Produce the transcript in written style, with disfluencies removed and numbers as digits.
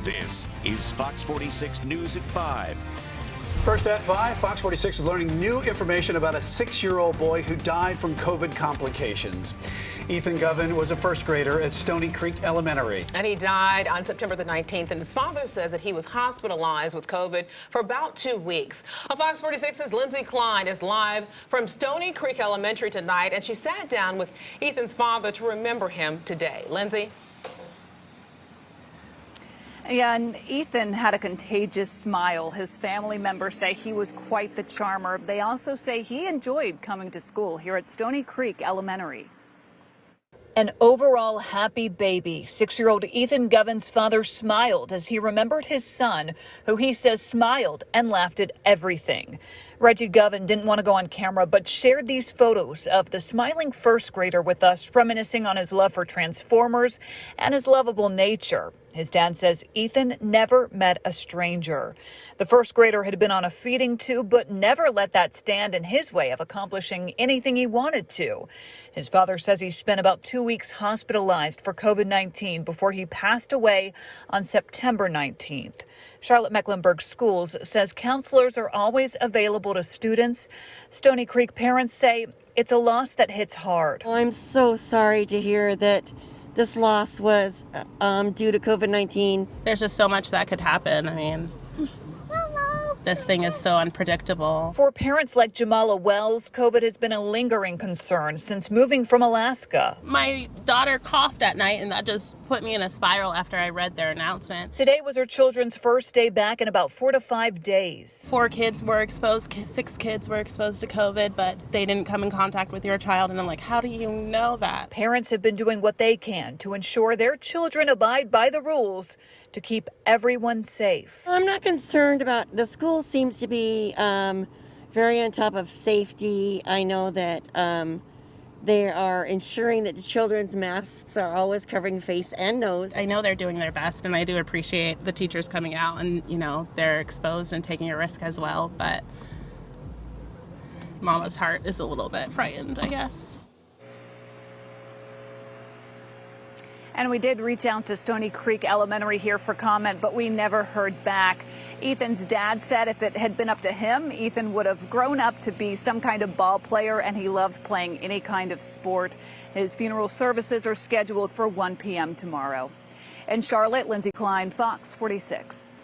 This is Fox 46 News at 5. First at 5, Fox 46 is learning new information about a 6-year-old boy who died from COVID complications. Ethan Govan was a first grader at Stoney Creek Elementary. And he died on September the 19th, and his father says that he was hospitalized with COVID for about 2 weeks. Fox 46's Lindsay Klein is live from Stoney Creek Elementary tonight, and she sat down with Ethan's father to remember him today. Lindsay? Yeah, and Ethan had a contagious smile. His family members say he was quite the charmer. They also say he enjoyed coming to school here at Stoney Creek Elementary. An overall happy baby. 6-year-old Ethan Govan's father smiled as he remembered his son, who he says smiled and laughed at everything. Reggie Govan didn't want to go on camera, but shared these photos of the smiling first grader with us, reminiscing on his love for Transformers and his lovable nature. His dad says Ethan never met a stranger. The first grader had been on a feeding tube, but never let that stand in his way of accomplishing anything he wanted to. His father says he spent about 2 weeks hospitalized for COVID-19 before he passed away on September 19th. Charlotte Mecklenburg Schools says counselors are always available to students. Stoney Creek parents say it's a loss that hits hard. I'm so sorry to hear that this loss was due to COVID-19. There's just so much that could happen. I mean, this thing is so unpredictable. For parents like Jamala Wells, COVID has been a lingering concern since moving from Alaska. My daughter coughed at night, and that just put me in a spiral after I read their announcement. Today was her children's first day back in about 4 to 5 days. 4 kids were exposed, 6 kids were exposed to COVID, but they didn't come in contact with your child. And I'm like, how do you know that? Parents have been doing what they can to ensure their children abide by the rules to keep everyone safe. I'm not concerned about, the school seems to be very on top of safety. I know that they are ensuring that the children's masks are always covering face and nose. I know they're doing their best, and I do appreciate the teachers coming out and, you know, they're exposed and taking a risk as well, but Mama's heart is a little bit frightened, I guess. And we did reach out to Stoney Creek Elementary here for comment, but we never heard back. Ethan's dad said if it had been up to him, Ethan would have grown up to be some kind of ball player, and he loved playing any kind of sport. His funeral services are scheduled for 1 p.m. tomorrow. In Charlotte, Lindsay Klein, Fox 46.